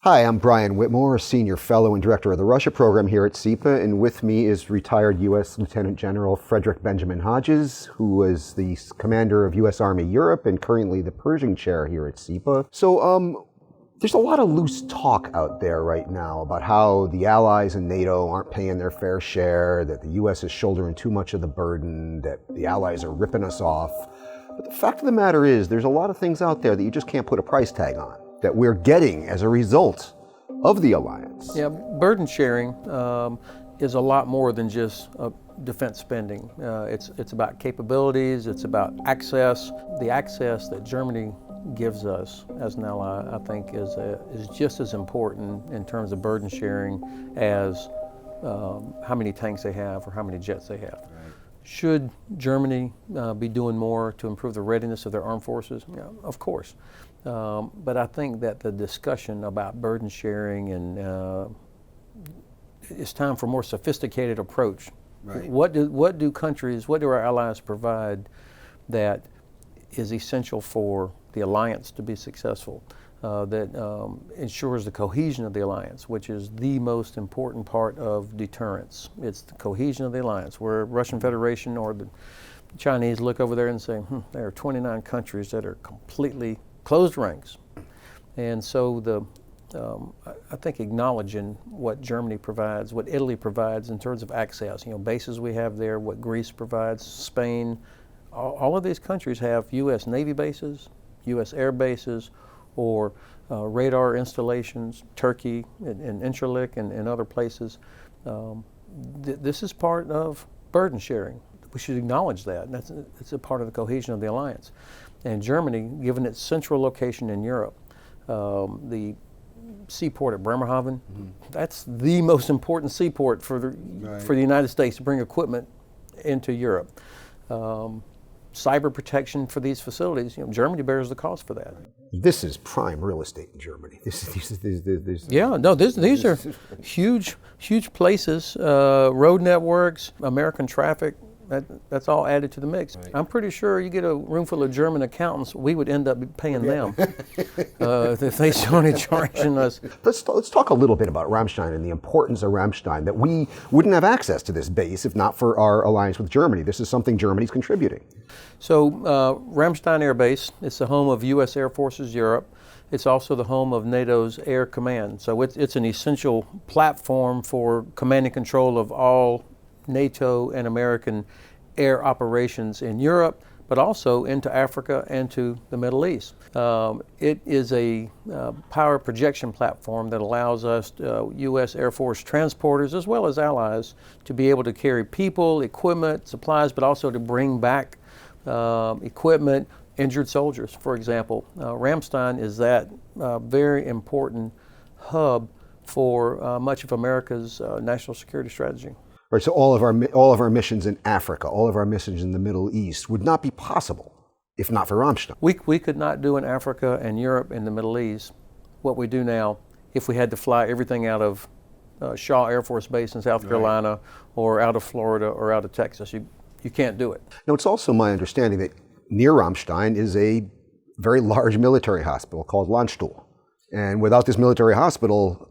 Hi, I'm Brian Whitmore, Senior Fellow and Director of the Russia Program here at CEPA, and with me is retired U.S. Lieutenant General Frederick Benjamin Hodges, who was the Commander of U.S. Army Europe and currently the Pershing Chair here at CEPA. So, there's a lot of loose talk out there right now about how the Allies and NATO aren't paying their fair share, that the U.S. is shouldering too much of the burden, that the Allies are ripping us off. But the fact of the matter is, there's a lot of things out there that you just can't put a price tag on, that we're getting as a result of the alliance. Yeah, burden sharing is a lot more than just defense spending. It's about capabilities, it's about access. The access that Germany gives us as an ally, I think, is just as important in terms of burden sharing as how many tanks they have or how many jets they have. Right. Should Germany be doing more to improve the readiness of their armed forces? Yeah, of course. But I think that the discussion about burden sharing and it's time for a more sophisticated approach. Right. What do our allies provide that is essential for the alliance to be successful, that ensures the cohesion of the alliance, which is the most important part of deterrence. It's the cohesion of the alliance, where Russian Federation or the Chinese look over there and say, there are 29 countries that are completely closed ranks. And so I think acknowledging what Germany provides, what Italy provides in terms of access, bases we have there, what Greece provides, Spain, all of these countries have U.S. Navy bases, U.S. air bases, or radar installations, Turkey and Incirlik and other places. This is part of burden sharing. We should acknowledge that. It's a part of the cohesion of the alliance. And Germany, given its central location in Europe, the seaport at Bremerhaven, that's the most important seaport for the United States to bring equipment into Europe. Cyber protection for these facilities, Germany bears the cost for that. This is prime real estate in Germany. These are huge places, road networks, American traffic. That's all added to the mix. Right. I'm pretty sure you get a room full of German accountants, we would end up paying them if they started charging us. Let's talk a little bit about Ramstein and the importance of Ramstein, that we wouldn't have access to this base if not for our alliance with Germany. This is something Germany's contributing. So Ramstein Air Base, it's the home of U.S. Air Forces Europe. It's also the home of NATO's Air Command. So it's an essential platform for command and control of all NATO and American air operations in Europe, but also into Africa and to the Middle East. It is a power projection platform that allows us, U.S. Air Force transporters as well as allies, to be able to carry people, equipment, supplies, but also to bring back equipment, injured soldiers, for example. Ramstein is that very important hub for much of America's national security strategy. Right, so all of our missions in Africa, all of our missions in the Middle East would not be possible if not for Ramstein. We could not do in Africa and Europe and the Middle East what we do now if we had to fly everything out of Shaw Air Force Base in South Carolina or out of Florida or out of Texas. You can't do it. Now, it's also my understanding that near Ramstein is a very large military hospital called Landstuhl. And without this military hospital,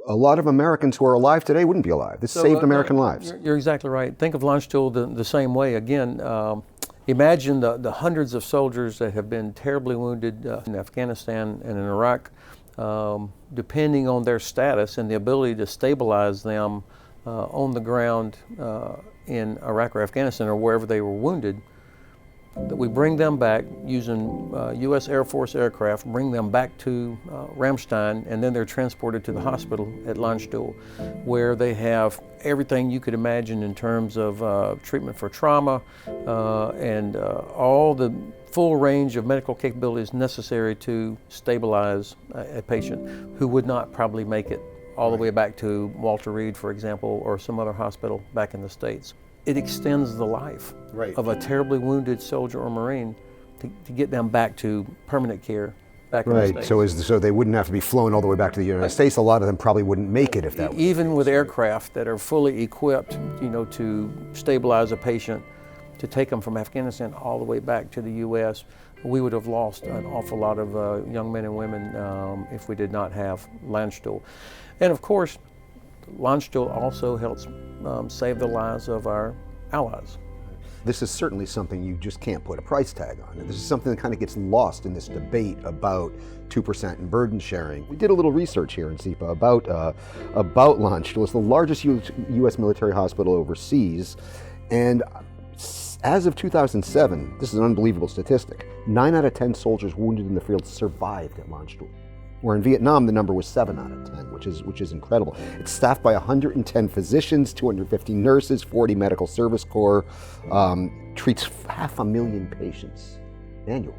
a lot of Americans who are alive today wouldn't be alive. This saved American lives. You're exactly right. Think of Landstuhl the same way. Again, imagine the hundreds of soldiers that have been terribly wounded in Afghanistan and in Iraq, depending on their status and the ability to stabilize them on the ground in Iraq or Afghanistan or wherever they were wounded. That we bring them back using U.S. Air Force aircraft, bring them back to Ramstein, and then they're transported to the hospital at Landstuhl, where they have everything you could imagine in terms of treatment for trauma and all the full range of medical capabilities necessary to stabilize a patient who would not probably make it all the way back to Walter Reed, for example, or some other hospital back in the States. It extends the life of a terribly wounded soldier or Marine to get them back to permanent care back in the States. So they wouldn't have to be flown all the way back to the United States. A lot of them probably wouldn't make it if that was even with aircraft that are fully equipped, to stabilize a patient, to take them from Afghanistan all the way back to the U.S. we would have lost an awful lot of young men and women if we did not have Landstuhl. And of course, Landstuhl also helps save the lives of our allies. This is certainly something you just can't put a price tag on. This is something that kind of gets lost in this debate about 2% and burden sharing. We did a little research here in CEPA about Landstuhl. It's the largest U.S. military hospital overseas, and as of 2007, this is an unbelievable statistic, 9 out of 10 soldiers wounded in the field survived at Landstuhl. Where in Vietnam, the number was 7 out of 10, which is incredible. It's staffed by 110 physicians, 250 nurses, 40 medical service corps, treats 500,000 patients annually.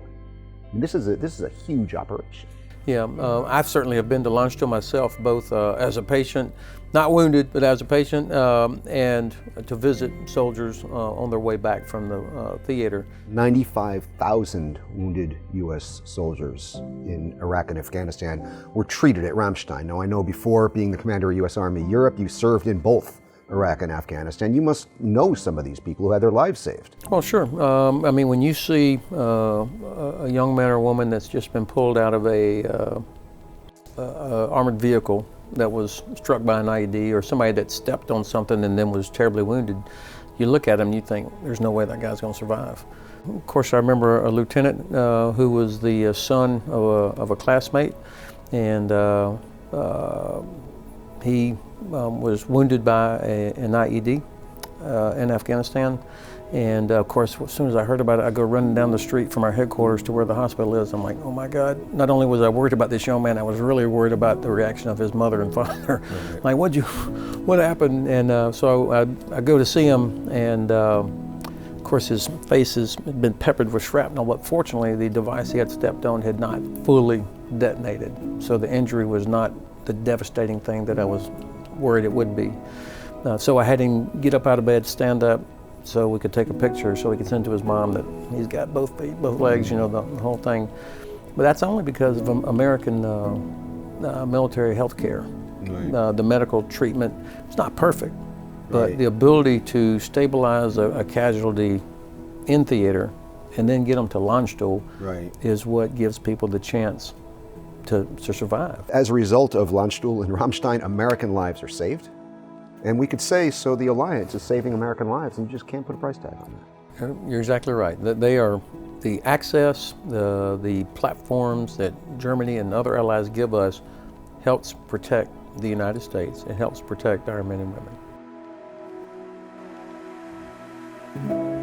And this is a huge operation. Yeah, I've certainly have been to Landstuhl myself, both as a patient, not wounded, but as a patient, and to visit soldiers on their way back from the theater. 95,000 wounded U.S. soldiers in Iraq and Afghanistan were treated at Ramstein. Now, I know before being the commander of U.S. Army Europe, you served in both Iraq and Afghanistan. You must know some of these people who had their lives saved. Well, sure. I mean, when you see a young man or woman that's just been pulled out of a armored vehicle that was struck by an IED, or somebody that stepped on something and then was terribly wounded, you look at him and you think, there's no way that guy's going to survive. Of course, I remember a lieutenant who was the son of a classmate, and he was wounded by an IED in Afghanistan. And of course, as soon as I heard about it, I go running down the street from our headquarters to where the hospital is. I'm like, oh my God. Not only was I worried about this young man, I was really worried about the reaction of his mother and father. Like, what happened? And so I go to see him, and of course his face has been peppered with shrapnel, but fortunately the device he had stepped on had not fully detonated. So the injury was not the devastating thing that I was worried it would be. So I had him get up out of bed, stand up, so we could take a picture, so he could send to his mom that he's got both feet, both legs, you know, the whole thing. But that's only because of American military health care. Right. The medical treatment, it's not perfect, but right. The ability to stabilize a casualty in theater and then get them to Landstuhl right. is what gives people the chance to survive. As a result of Landstuhl and Ramstein, American lives are saved. And we could say, so the alliance is saving American lives, and you just can't put a price tag on that. You're exactly right. They are the access, the platforms that Germany and other allies give us helps protect the United States. It helps protect our men and women.